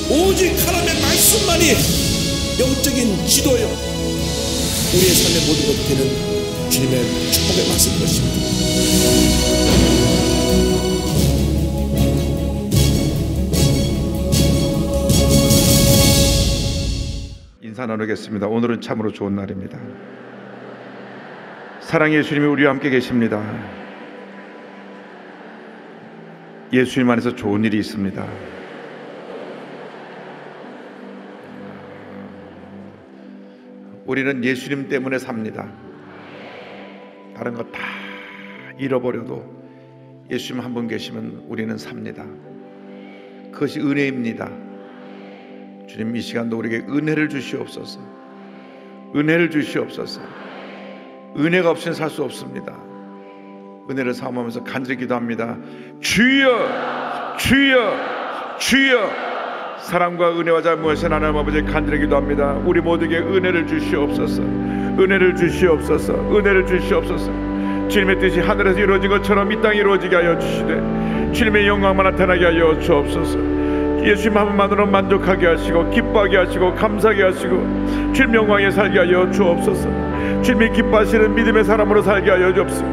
오직 하나님의 말씀만이 영적인 지도요, 우리의 삶의 모든 것이 되는 주님의 축복의 말씀인 것입니다. 인사 나누겠습니다. 오늘은 참으로 좋은 날입니다. 사랑의 예수님이 우리와 함께 계십니다. 예수님 안에서 좋은 일이 있습니다. 우리는 예수님 때문에 삽니다. 다른 거 다 잃어버려도 예수님 한 분 계시면 우리는 삽니다. 그것이 은혜입니다. 주님, 이 시간도 우리에게 은혜를 주시옵소서. 은혜를 주시옵소서. 은혜가 없이는 살 수 없습니다. 은혜를 사모하면서 간절히 기도합니다. 주여, 주여, 주여. 사랑과 은혜와 자비하신 하나님 아버지, 간절히 기도합니다. 우리 모두에게 은혜를 주시옵소서. 은혜를 주시옵소서. 은혜를 주시옵소서. 주님의 뜻이 하늘에서 이루어진 것처럼 이 땅에 이루어지게 하여 주시되, 주님의 영광만 나타나게 하여 주옵소서. 예수님 한 분만으로 만족하게 하시고 기뻐하게 하시고 감사하게 하시고 주님 영광에 살게 하여 주옵소서. 주님이 기뻐하시는 믿음의 사람으로 살게 하여 주옵소서.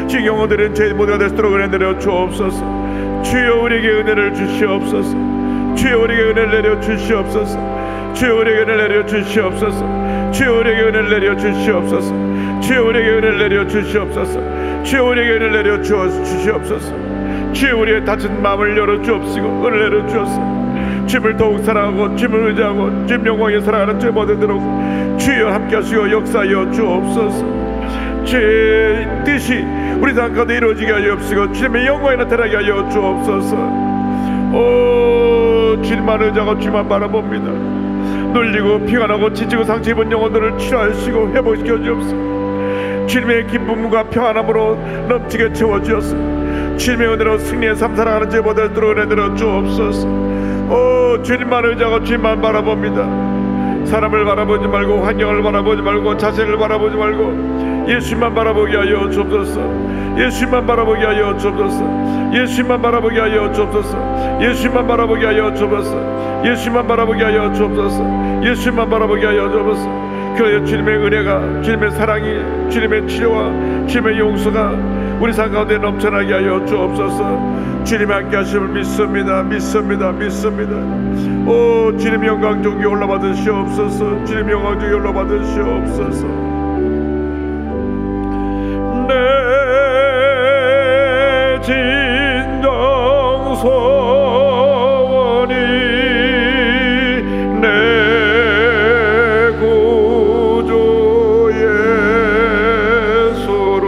주의 영혼들은 죄 모두가 될 수 있도록 은혜 내려 주옵소서. 주여, 우리에게 은혜를 주시옵소서. 주여, 우리에게 은혜를 내려 주시옵소서. 주여, 우리에게 은혜를 내려 주시옵소서. 주여, 우리에게 은혜를 내려 주시옵소서. 주여, 우리에게 은혜를 내려 주시옵소서. 주여, 우리에게 은혜를 내려 주시옵소서. 주여, 우리의 닫힌 마음을 열어 주옵시고 은혜를 내려 주옵소서. 주님을 더욱 사랑하고 주님을 의지하고 주님 영광에 살아가는 제 모델대로 주여 함께 하시고 역사하여 주옵소서. 주의 뜻이 우리 삶 가운데 이루어지게 하여 주옵시고 주님의 영광에 나타나게 하여 주옵소서. 오, 주님만 의지하고 주님만 바라봅니다. 눌리고 피가 나고 지치고 상처 입은 영혼들을 치료하시고 회복시켜 주옵소서. 주님의 기쁨과 평안함으로 넘치게 채워주옵소서. 주님의 은혜로 승리의 삶 살아가는 제 모델대로 은혜 들어 주옵소서. 오, 주님만 의지하고 주님만 바라봅니다. 사람을 바라보지 말고 환경을 바라보지 말고 자신을 바라보지 말고 예수님만 바라보게 하여 주옵소서. 예수님만 바라보게 하여 주옵소서. 예수님만 바라보게 하여 주옵소서. 예수님만 바라보게 하여 주옵소서. 예수님만 바라보게 하여 주옵소서. 예수님만 바라보게 하여 주옵소서. 그래야 주님의 은혜가, 주님의 사랑이, 주님의 치료와 주님의 용서가 우리 삶 가운데 넘쳐나게 하여 주옵소서. 주님이 함께 하심을 믿습니다. 믿습니다. 믿습니다. 오, 주님 영광 존귀 올라받으시옵소서. 주님 영광 존귀 올라받으시옵소서. 내 진정 소원이 내 구주 예수를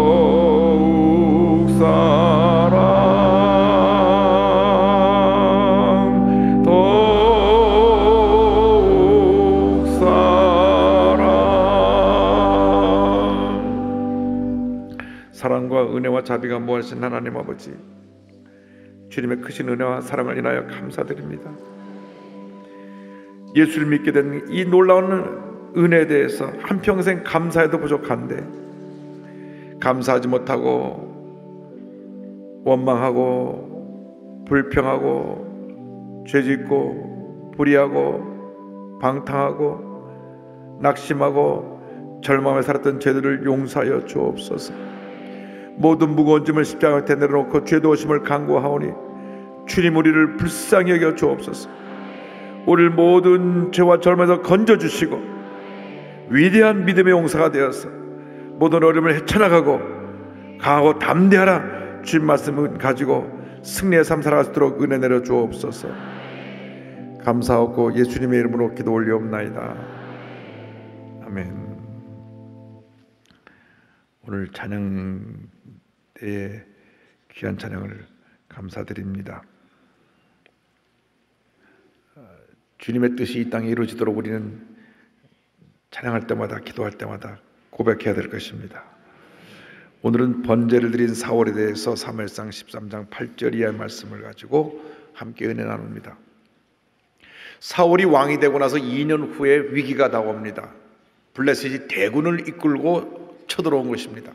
더욱 사랑 더욱 사랑. 사랑과 은혜와 자비가 무하신 하나님 아버지, 주님의 크신 은혜와 사랑을 인하여 감사드립니다. 예수를 믿게 된 이 놀라운 은혜에 대해서 한평생 감사해도 부족한데 감사하지 못하고 원망하고 불평하고 죄짓고 불의하고 방탕하고 낙심하고 절망에 살았던 죄들을 용서하여 주옵소서. 모든 무거운 짐을 십자가에 내려놓고 죄도 오심을 간구하오니 주님 우리를 불쌍히 여겨 주옵소서. 우리를 모든 죄와 절망에서 건져주시고 위대한 믿음의 용사가 되어서 모든 어려움을 헤쳐나가고 강하고 담대하라 주님 말씀을 가지고 승리의 삶 살아갈 수 있도록 은혜 내려 주옵소서. 감사하고 예수님의 이름으로 기도 올리옵나이다. 아멘. 오늘 찬양 때의 귀한 찬양을 감사드립니다. 주님의 뜻이 이 땅에 이루어지도록 우리는 찬양할 때마다 기도할 때마다 고백해야 될 것입니다. 오늘은 번제를 드린 사월에 대해서 사무엘상 13장 8절 이하의 말씀을 가지고 함께 은혜 나눕니다. 사울이 왕이 되고 나서 2년 후에 위기가 다가옵니다. 블레셋이 대군을 이끌고 쳐들어온 것입니다.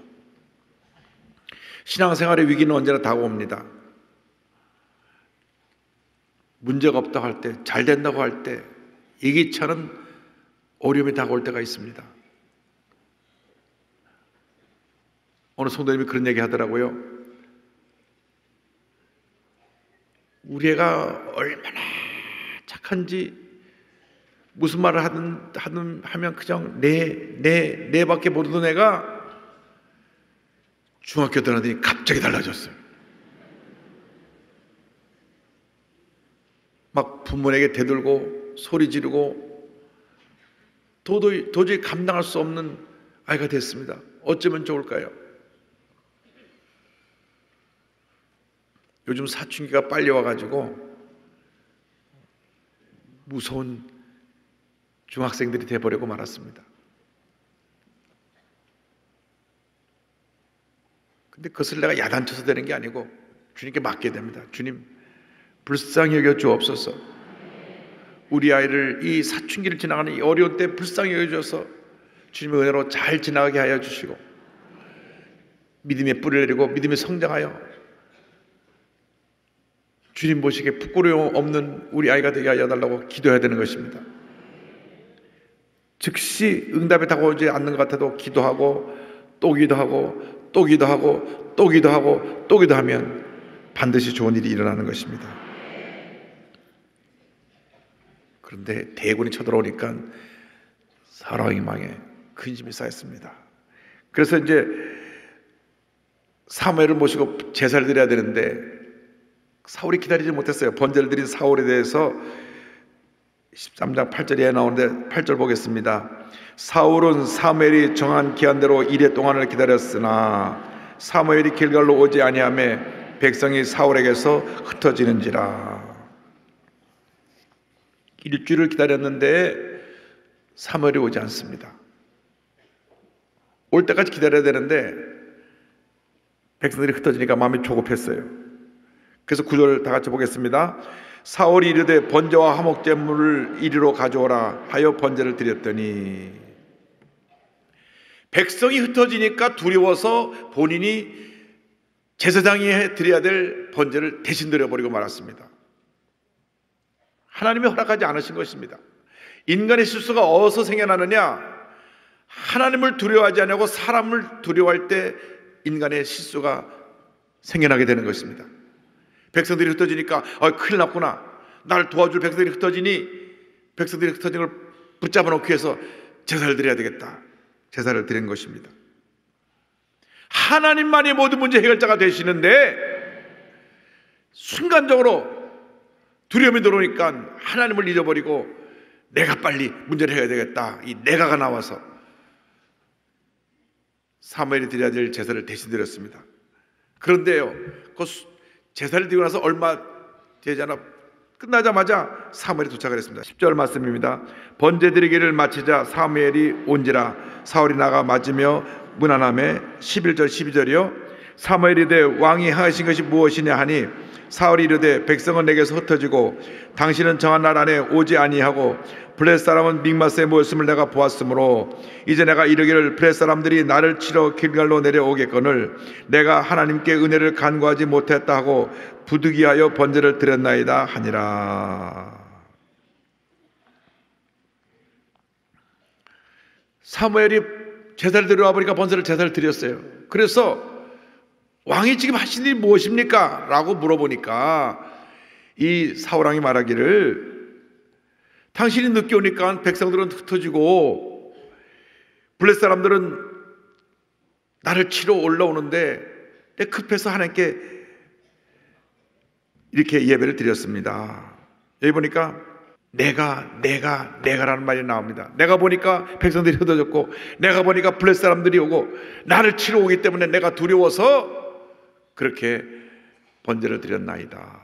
신앙생활의 위기는 언제나 다가옵니다. 문제가 없다고 할 때, 잘 된다고 할 때 예기치 않은 어려움이 다가올 때가 있습니다. 어느 성도님이 그런 얘기 하더라고요. 우리 애가 얼마나 착한지 무슨 말을 하면 그냥 네 밖에 모르던 애가 중학교 들어가더니 갑자기 달라졌어요. 막 부모에게 대들고 소리 지르고 도저히 감당할 수 없는 아이가 됐습니다. 어쩌면 좋을까요? 요즘 사춘기가 빨리 와가지고 무서운 중학생들이 돼버리고 말았습니다. 근데 그것을 내가 야단쳐서 되는 게 아니고 주님께 맡게 됩니다. 주님, 불쌍히 여겨 주옵소서. 우리 아이를 이 사춘기를 지나가는 이 어려운 때 불쌍히 여겨 주셔서 주님의 은혜로 잘 지나가게 하여 주시고 믿음의 뿌리를 내리고 믿음의 성장하여 주님 보시기에 부끄러움 없는 우리 아이가 되게 하여 달라고 기도해야 되는 것입니다. 즉시 응답이 다가오지 않는 것 같아도 기도하고 또 기도하고 또 기도하고 또 기도하고 또 기도하면 반드시 좋은 일이 일어나는 것입니다. 그런데 대군이 쳐들어오니까 사랑이 망해 근심이 쌓였습니다. 그래서 이제 사무엘을 모시고 제사를 드려야 되는데 사울이 기다리지 못했어요. 번제를 드린 사울에 대해서 13장 8절에 나오는데 8절 보겠습니다. 사울은 사무엘이 정한 기한대로 이레 동안을 기다렸으나 사무엘이 길갈로 오지 아니하매 백성이 사울에게서 흩어지는지라. 일주일을 기다렸는데 사무엘이 오지 않습니다. 올 때까지 기다려야 되는데 백성들이 흩어지니까 마음이 조급했어요. 그래서 9절 다 같이 보겠습니다. 사울이 이르되 번제와 화목제물을 이리로 가져오라 하여 번제를 드렸더니 백성이 흩어지니까 두려워서 본인이 제사장이 드려야 될 번제를 대신 드려버리고 말았습니다. 하나님이 허락하지 않으신 것입니다. 인간의 실수가 어디서 생겨나느냐? 하나님을 두려워하지 않고 사람을 두려워할 때 인간의 실수가 생겨나게 되는 것입니다. 백성들이 흩어지니까 큰일 났구나. 나를 도와줄 백성들이 흩어지니 백성들이 흩어진 걸 붙잡아 놓기 위해서 제사를 드려야 되겠다. 제사를 드린 것입니다. 하나님만이 모든 문제 해결자가 되시는데 순간적으로 두려움이 들어오니까 하나님을 잊어버리고 내가 빨리 문제를 해야 되겠다. 이 내가가 나와서 사무엘이 드려야 될 제사를 대신 드렸습니다. 그런데요, 그 제사를 드리고 나서 얼마 되지 않아 끝나자마자 사무엘이 도착을 했습니다. 10절 말씀입니다. 번제 드리기를 마치자 사무엘이 온지라 사울이 나가 맞으며 문안함에 11절 12절이요. 사무엘이 이르되 왕이 하신 것이 무엇이냐 하니 사울이 이르되 백성은 내게서 흩어지고 당신은 정한 날 안에 오지 아니하고 블레셋 사람은 믹마스에 모였음을 내가 보았으므로 이제 내가 이르기를 블레셋 사람들이 나를 치러 길갈로 내려오겠거늘 내가 하나님께 은혜를 간구하지 못했다 하고 부득이하여 번제를 드렸나이다 하니라. 사무엘이 제사를 드려와 보니까 제사를 드렸어요. 그래서 왕이 지금 하신 일이 무엇입니까? 라고 물어보니까 이 사울왕이 말하기를 당신이 늦게 오니까 백성들은 흩어지고 블레셋 사람들은 나를 치러 올라오는데 급해서 하나님께 이렇게 예배를 드렸습니다. 여기 보니까 내가라는 말이 나옵니다. 내가 보니까 백성들이 흩어졌고 내가 보니까 블레셋 사람들이 오고 나를 치러 오기 때문에 내가 두려워서 그렇게 번제를 드렸나이다.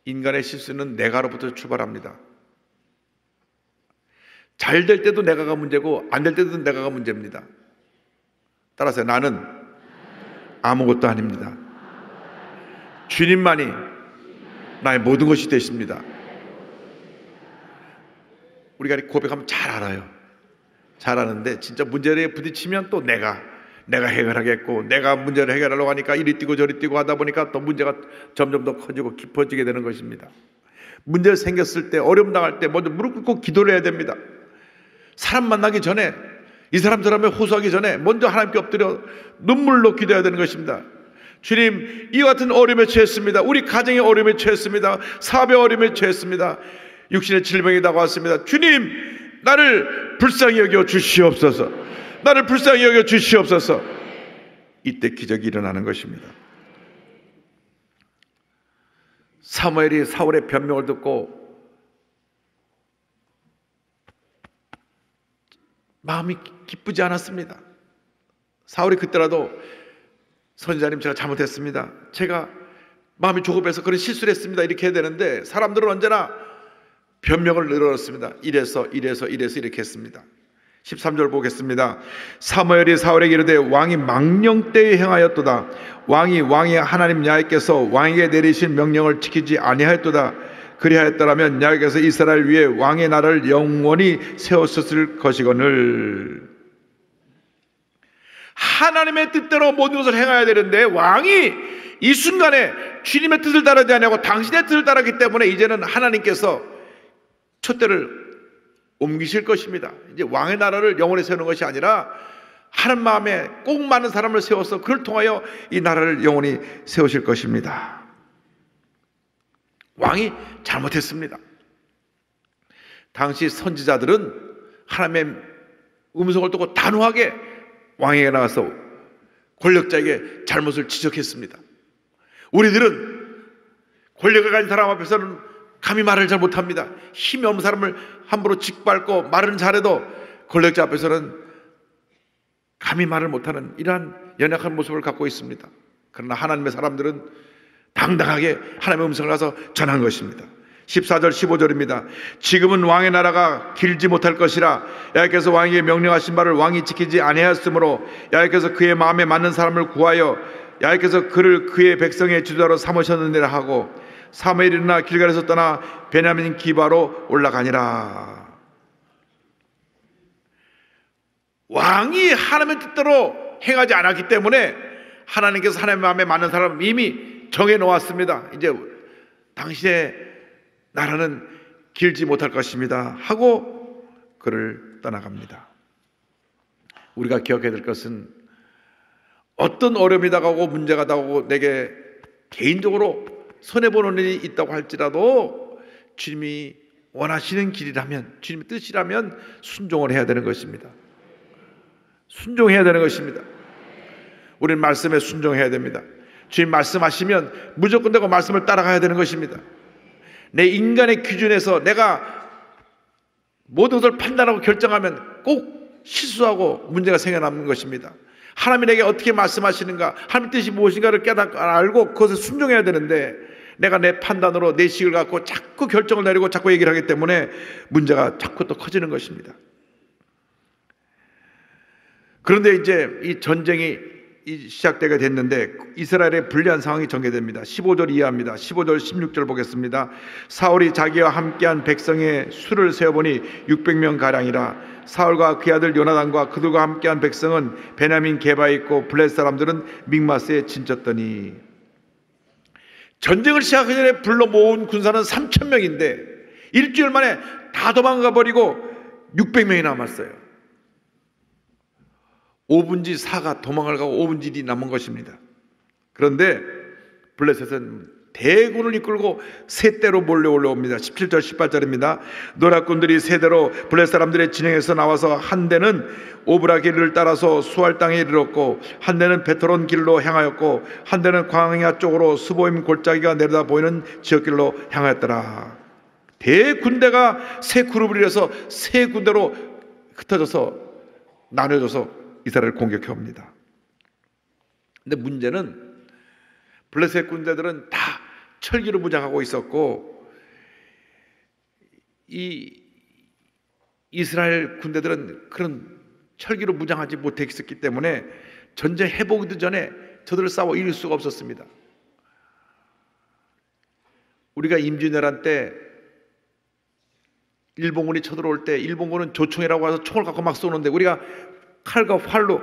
인간의 실수는 내가로부터 출발합니다. 잘 될 때도 내가가 문제고 안 될 때도 내가가 문제입니다. 따라서 나는 아무것도 아닙니다. 주님만이 나의 모든 것이 되십니다. 우리가 고백하면 잘 알아요. 잘 아는데 진짜 문제에 부딪히면 또 내가 내가 해결하겠고, 내가 문제를 해결하려고 하니까 이리 뛰고 저리 뛰고 하다 보니까 또 문제가 점점 더 커지고 깊어지게 되는 것입니다. 문제가 생겼을 때, 어려움 당할 때 먼저 무릎 꿇고 기도를 해야 됩니다. 사람 만나기 전에, 이 사람 저람에 호소하기 전에 먼저 하나님께 엎드려 눈물로 기도해야 되는 것입니다. 주님, 이와 같은 어려움에 처했습니다. 우리 가정의 어려움에 처했습니다. 사업의 어려움에 처했습니다. 육신의 질병이 다가왔습니다. 주님, 나를 불쌍히 여겨 주시옵소서. 나를 불쌍히 여겨 주시옵소서. 이때 기적이 일어나는 것입니다. 사무엘이 사울의 변명을 듣고 마음이 기쁘지 않았습니다. 사울이 그때라도 선지자님, 제가 잘못했습니다. 제가 마음이 조급해서 그런 실수를 했습니다. 이렇게 해야 되는데 사람들은 언제나 변명을 늘어놓습니다. 이래서 이렇게 했습니다. 13절 보겠습니다. 사무엘이 사울에게 이르되 왕이 망령 때에 행하였도다. 왕이 하나님 야훼께서 왕에게 내리신 명령을 지키지 아니하였도다. 그리하였더라면 야훼께서 이스라엘 위에 왕의 나라를 영원히 세웠을 것이거늘. 하나님의 뜻대로 모든 것을 행해야 되는데 왕이 이 순간에 주님의 뜻을 따르지 아니하고 당신의 뜻을 따르기 때문에 이제는 하나님께서 촛대를 옮기실 것입니다. 이제 왕의 나라를 영원히 세우는 것이 아니라 하는 마음에 꼭 많은 사람을 세워서 그를 통하여 이 나라를 영원히 세우실 것입니다. 왕이 잘못했습니다. 당시 선지자들은 하나님의 음성을 듣고 단호하게 왕에게 나가서 권력자에게 잘못을 지적했습니다. 우리들은 권력을 가진 사람 앞에서는 감히 말을 잘 못합니다. 힘이 없는 사람을 함부로 짓밟고 말은 잘해도 권력자 앞에서는 감히 말을 못하는 이러한 연약한 모습을 갖고 있습니다. 그러나 하나님의 사람들은 당당하게 하나님의 음성을 가서 전한 것입니다. 14절 15절입니다. 지금은 왕의 나라가 길지 못할 것이라 야훼께서 왕에게 명령하신 바를 왕이 지키지 아니하였으므로 야훼께서 그의 마음에 맞는 사람을 구하여 야훼께서 그를 그의 백성의 지도자로 삼으셨느니라 하고 사무엘이 일어나 길갈에서 떠나 베냐민 기바로 올라가니라. 왕이 하나님의 뜻대로 행하지 않았기 때문에 하나님께서 하나님의 마음에 맞는 사람을 이미 정해 놓았습니다. 이제 당신의 나라는 길지 못할 것입니다 하고 그를 떠나갑니다. 우리가 기억해야 될 것은 어떤 어려움이 다가오고 문제가 다가오고 내게 개인적으로 손해보는 일이 있다고 할지라도 주님이 원하시는 길이라면, 주님의 뜻이라면 순종을 해야 되는 것입니다. 순종해야 되는 것입니다. 우리는 말씀에 순종해야 됩니다. 주님 말씀하시면 무조건 내가 말씀을 따라가야 되는 것입니다. 내 인간의 기준에서 내가 모든 것을 판단하고 결정하면 꼭 실수하고 문제가 생겨나는 것입니다. 하나님이 내게 어떻게 말씀하시는가, 하나님의 뜻이 무엇인가를 알고 그것을 순종해야 되는데 내가 내 판단으로 내 식을 갖고 자꾸 결정을 내리고 자꾸 얘기를 하기 때문에 문제가 자꾸 또 커지는 것입니다. 그런데 이제 이 전쟁이 시작되게 됐는데 이스라엘의 불리한 상황이 전개됩니다. 15절 이해합니다. 15절 16절 보겠습니다. 사울이 자기와 함께한 백성의 수를 세어보니 600명 가량이라. 사울과 그의 아들 요나단과 그들과 함께한 백성은 베냐민 게바에 있고 블레셋 사람들은 믹마스에 진쳤더니. 전쟁을 시작하기 전에 불러 모은 군사는 3,000명인데 일주일 만에 다 도망가 버리고 600명이 남았어요. 5분지 4가 도망을 가고 5분지 1이 남은 것입니다. 그런데 블레셋은 대군을 이끌고 세 대로 몰려 올라옵니다. 17절 18절입니다. 노략군들이 세 대로 블레셋 사람들의 진영에서 나와서 한 대는 오브라 길을 따라서 수알 땅에 이르렀고 한 대는 베토론 길로 향하였고 한 대는 광야 쪽으로 스보임 골짜기가 내려다 보이는 지역길로 향하였더라. 대군대가 세 그룹을 이뤄서 세 군대로 흩어져서 나눠져서 이스라엘을 공격해 옵니다. 근데 문제는 블레셋 군대들은 다 철기로 무장하고 있었고 이 이스라엘 군대들은 그런 철기로 무장하지 못했기 때문에 전쟁 해보기도 전에 저들을 싸워 이길 수가 없었습니다. 우리가 임진왜란 때 일본군이 쳐들어올 때 일본군은 조총이라고 해서 총을 갖고 막 쏘는데 우리가 칼과 활로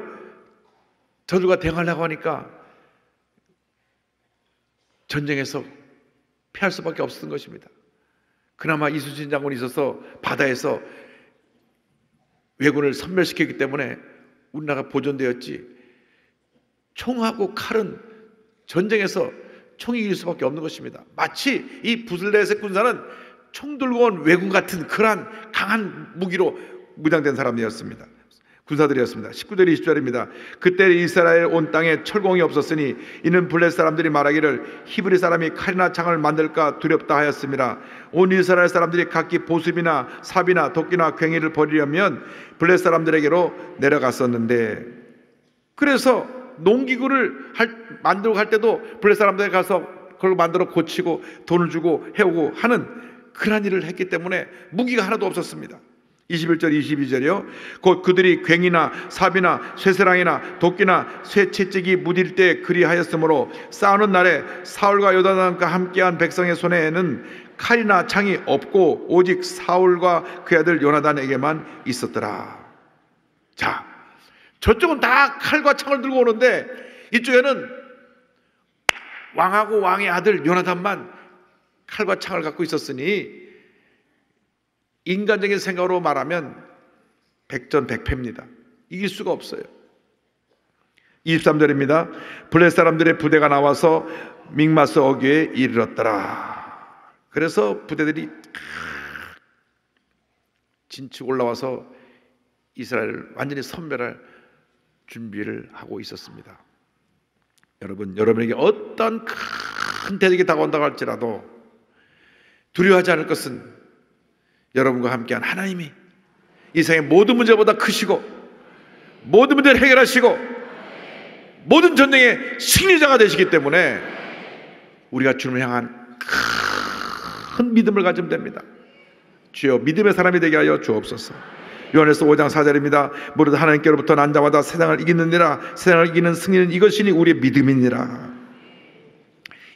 저들과 대응하려고 하니까 전쟁에서 피할 수밖에 없었던 것입니다. 그나마 이순신 장군이 있어서 바다에서 왜군을 섬멸시켰기 때문에 우리나라가 보존되었지, 총하고 칼은 전쟁에서 총이 이길 수밖에 없는 것입니다. 마치 이 부슬레셋 군사는 총 들고 온 왜군 같은 그러한 강한 무기로 무장된 사람이었습니다. 군사들이었습니다. 19절 20절입니다. 그때 이스라엘 온 땅에 철공이 없었으니 이는 블레셋 사람들이 말하기를 히브리 사람이 칼이나 창을 만들까 두렵다 하였습니다. 온 이스라엘 사람들이 각기 보습이나 삽이나 도끼나 괭이를 버리려면 블레셋 사람들에게로 내려갔었는데, 그래서 농기구를 만들고 할 때도 블레셋 사람들에 가서 그걸 만들어 고치고 돈을 주고 해오고 하는 그런 일을 했기 때문에 무기가 하나도 없었습니다. 21절 22절이요. 곧 그들이 괭이나 삽이나 쇠사랑이나 도끼나 쇠채찍이 무딜 때 그리하였으므로 싸우는 날에 사울과 요나단과 함께한 백성의 손에는 칼이나 창이 없고 오직 사울과 그 아들 요나단에게만 있었더라. 자, 저쪽은 다 칼과 창을 들고 오는데 이쪽에는 왕하고 왕의 아들 요나단만 칼과 창을 갖고 있었으니 인간적인 생각으로 말하면 백전백패입니다. 이길 수가 없어요. 23절입니다. 블레셋 사람들의 부대가 나와서 믹마스 어귀에 이르렀더라. 그래서 부대들이 진치 올라와서 이스라엘을 완전히 섬멸할 준비를 하고 있었습니다. 여러분에게 어떤 큰 대적이 다가온다고 할지라도 두려워하지 않을 것은 여러분과 함께한 하나님이 이 세상의 모든 문제보다 크시고 모든 문제를 해결하시고 모든 전쟁의 승리자가 되시기 때문에 우리가 주님을 향한 큰 믿음을 가지면 됩니다. 주여 믿음의 사람이 되게 하여 주옵소서. 요한에서 5장 4절입니다. 무릇 하나님께로부터 난 자마다 세상을 이기느니라. 세상을 이기는 승리는 이것이니 우리의 믿음이니라.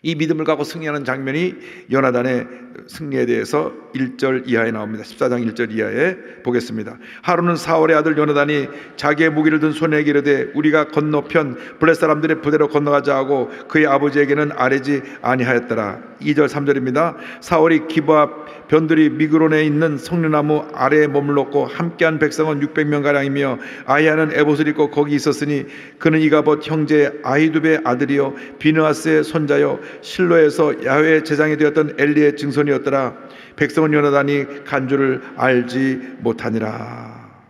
이 믿음을 갖고 승리하는 장면이 요나단의 승리에 대해서 1절 이하에 나옵니다. 14장 1절 이하에 보겠습니다. 하루는 사울의 아들 요나단이 자기의 무기를 든 손에게 이르되 우리가 건너편 블레셋 사람들의 부대로 건너가자 하고 그의 아버지에게는 아뢰지 아니하였더라. 2절 3절입니다. 사울이 기브아 변두리 미그론에 있는 석류나무 아래에 머물렀고 함께한 백성은 600명가량이며 아히야는 에봇을 입고 거기 있었으니 그는 이가봇 형제 아히두베의 아들이요 비느하스의 손자요 실로에서 야훼의 제장이 되었던 엘리의 증손이었더라. 백성은 요나단이 간 줄을 알지 못하니라.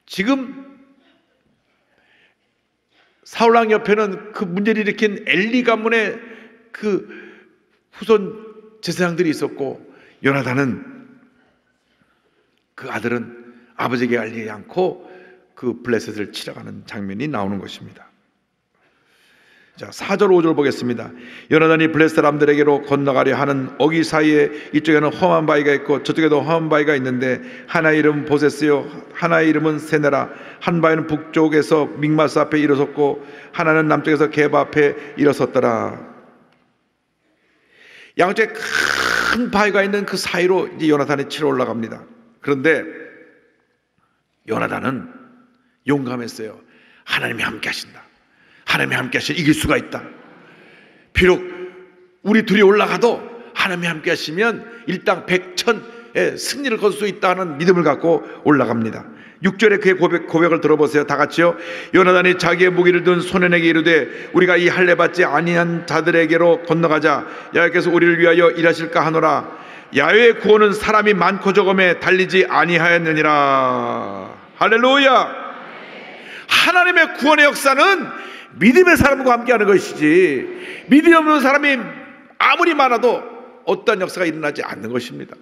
지금 사울왕 옆에는 그 문제를 일으킨 엘리 가문의 그 후손 제사장들이 있었고, 요나단은 그 아들은 아버지에게 알리지 않고 그 블레셋을 치러가는 장면이 나오는 것입니다. 자, 4절 5절 보겠습니다. 요나단이 블레셋 사람들에게로 건너가려 하는 어귀 사이에 이쪽에는 험한 바위가 있고 저쪽에도 험한 바위가 있는데 하나의 이름은 보세스요 하나의 이름은 세네라. 한 바위는 북쪽에서 믹마스 앞에 일어섰고 하나는 남쪽에서 게바 앞에 일어섰더라. 양쪽에 큰 바위가 있는 그 사이로 이제 요나단이 치러 올라갑니다. 그런데 요나단은 용감했어요. 하나님이 함께 하신다. 하나님이 함께 하시면 이길 수가 있다. 비록 우리 둘이 올라가도 하나님이 함께 하시면 일당 백천의 승리를 거둘 수 있다는 믿음을 갖고 올라갑니다. 6절에 그의 고백을 들어보세요. 다 같이요. 요나단이 자기의 무기를 든 소년에게 이르되 우리가 이 할례 받지 아니한 자들에게로 건너가자. 여호와께서 우리를 위하여 일하실까 하노라. 야훼의 구원은 사람이 많고 적음에 달리지 아니하였느니라. 할렐루야. 하나님의 구원의 역사는 믿음의 사람과 함께하는 것이지 믿음이 없는 사람이 아무리 많아도 어떤 역사가 일어나지 않는 것입니다.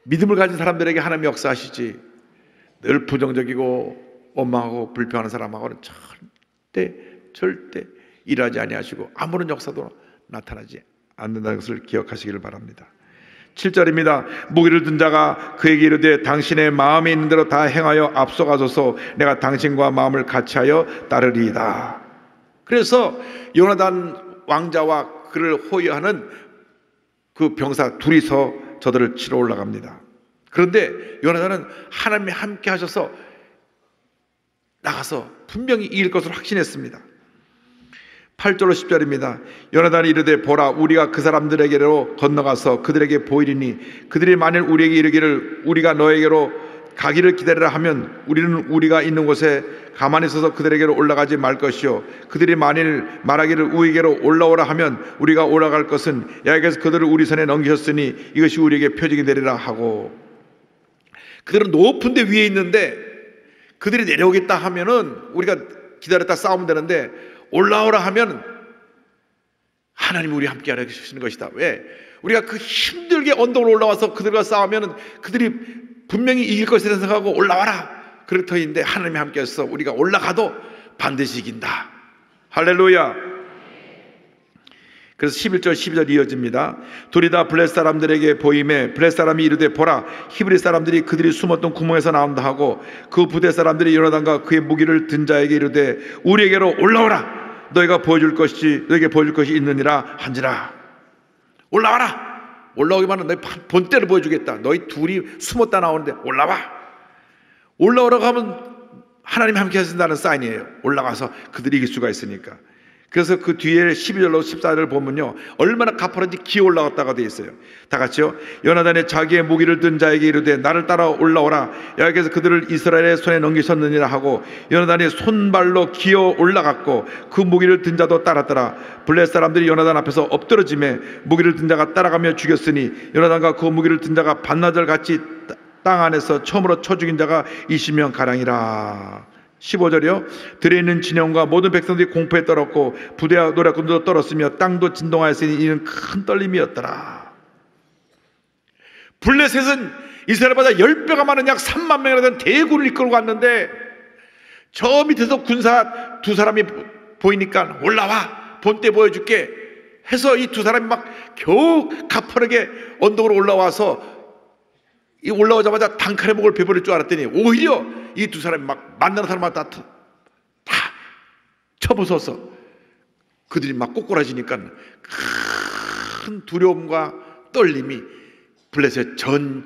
믿음을 가진 사람들에게 하나님이 역사하시지 늘 부정적이고 원망하고 불평하는 사람하고는 절대 일하지 아니하시고 아무런 역사도 나타나지 않는다는 것을 기억하시기를 바랍니다. 7절입니다. 무기를 든 자가 그에게 이르되 당신의 마음에 있는 대로 다 행하여 앞서가소서. 내가 당신과 마음을 같이하여 따르리이다. 그래서 요나단 왕자와 그를 호위하는 그 병사 둘이서 저들을 치러 올라갑니다. 그런데 요나단은 하나님이 함께 하셔서 나가서 분명히 이길 것을 확신했습니다. 8절로 10절입니다. 요나단이 이르되 보라 우리가 그 사람들에게로 건너가서 그들에게 보이리니 그들이 만일 우리에게 이르기를 우리가 너에게로 가기를 기다리라 하면 우리는 우리가 있는 곳에 가만히 있어서 그들에게로 올라가지 말 것이요 그들이 만일 말하기를 우리에게로 올라오라 하면 우리가 올라갈 것은 야훼께서 그들을 우리 손에 넘기셨으니 이것이 우리에게 표징이 되리라 하고, 그들은 높은 데 위에 있는데 그들이 내려오겠다 하면은 우리가 기다렸다 싸우면 되는데 올라오라 하면 하나님이 우리 함께 하시는 것이다. 왜? 우리가 그 힘들게 언덕으로 올라와서 그들과 싸우면 그들이 분명히 이길 것이라 생각하고 올라와라 그렇더인데 하나님이 함께 하셔서 우리가 올라가도 반드시 이긴다. 할렐루야. 그래서 11절 12절 이어집니다. 둘이 다 블레셋 사람들에게 보임에 블레셋 사람이 이르되 보라 히브리 사람들이 그들이 숨었던 구멍에서 나온다 하고 그 부대 사람들이 요나단과 그의 무기를 든 자에게 이르되 우리에게로 올라오라 너희가 보여줄 것이 너에게 보여줄 것이 있느니라 한지라. 올라와라. 올라오기만 하면 너희 본때를 보여주겠다. 너희 둘이 숨었다 나오는데 올라와. 올라오라고 하면 하나님이 함께 하신다는 사인이에요. 올라가서 그들이 이길 수가 있으니까. 그래서 그 뒤에 12절로 14절을 보면요 얼마나 가파른지 기어 올라갔다가 돼 있어요. 다 같이요. 요나단이 자기의 무기를 든 자에게 이르되 나를 따라 올라오라 여호와께서 그들을 이스라엘의 손에 넘기셨느니라 하고 요나단이 손발로 기어 올라갔고 그 무기를 든 자도 따랐더라. 블레셋 사람들이 요나단 앞에서 엎드러짐에 무기를 든 자가 따라가며 죽였으니 요나단과 그 무기를 든 자가 반나절 같이 땅 안에서 처음으로 쳐 죽인 자가 20명 가량이라. 15절이요. 들에 있는 진영과 모든 백성들이 공포에 떨었고 부대와 노략군도 떨었으며 땅도 진동하였으니 이는 큰 떨림이었더라. 블레셋은 이스라엘보다 10배가 많은 약 3만 명이나 되는 대군을 이끌고 갔는데 저 밑에서 군사 두 사람이 보이니까 올라와 본때 보여줄게 해서 이 두 사람이 막 겨우 가파르게 언덕으로 올라와서 이 올라오자마자 단칼에 목을 베버릴 줄 알았더니 오히려 이 두 사람이 막 만나는 사람마다 다 쳐부숴서 그들이 막 꼬꾸라지니까 큰 두려움과 떨림이 블레셋 전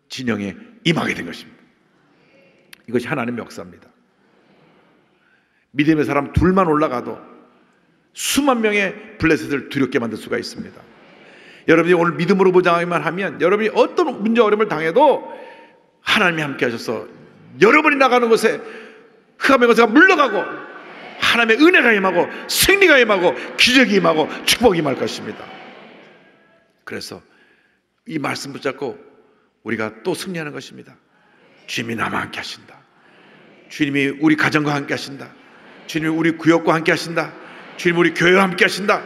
진영에 임하게 된 것입니다. 이것이 하나님의 역사입니다. 믿음의 사람 둘만 올라가도 수만 명의 블레셋을 두렵게 만들 수가 있습니다. 여러분이 오늘 믿음으로 보장하기만 하면 여러분이 어떤 문제 어려움을 당해도 하나님이 함께 하셔서 여러분이 나가는 곳에 흑암의 권세가 물러가고 하나님의 은혜가 임하고 승리가 임하고 기적이 임하고 축복이 임할 것입니다. 그래서 이 말씀 붙잡고 우리가 또 승리하는 것입니다. 주님이 나와 함께 하신다. 주님이 우리 가정과 함께 하신다. 주님이 우리 구역과 함께 하신다. 주님이 우리 교회와 함께 하신다.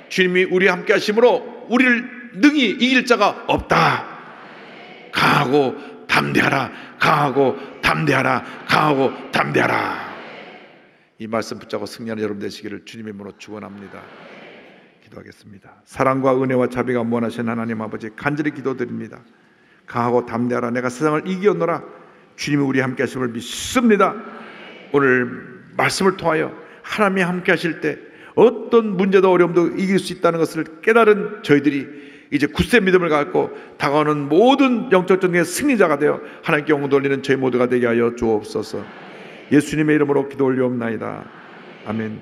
주님이 우리 함께 하심으로 우리를 능히 이길 자가 없다. 강하고 담대하라. 강하고 담대하라. 강하고 담대하라. 이 말씀 붙잡고 승리하는 여러분 되시기를 주님의 이름으로 축원합니다. 기도하겠습니다. 사랑과 은혜와 자비가 무한하신 하나님 아버지 간절히 기도드립니다. 강하고 담대하라. 내가 세상을 이기었노라. 주님이 우리 함께 하심을 믿습니다. 오늘 말씀을 통하여 하나님이 함께 하실 때 어떤 문제도 어려움도 이길 수 있다는 것을 깨달은 저희들이 이제 굳세 믿음을 갖고 다가오는 모든 영적 전쟁의 승리자가 되어 하나님께 영광 돌리는 저희 모두가 되게 하여 주옵소서. 예수님의 이름으로 기도 올리옵나이다. 아멘.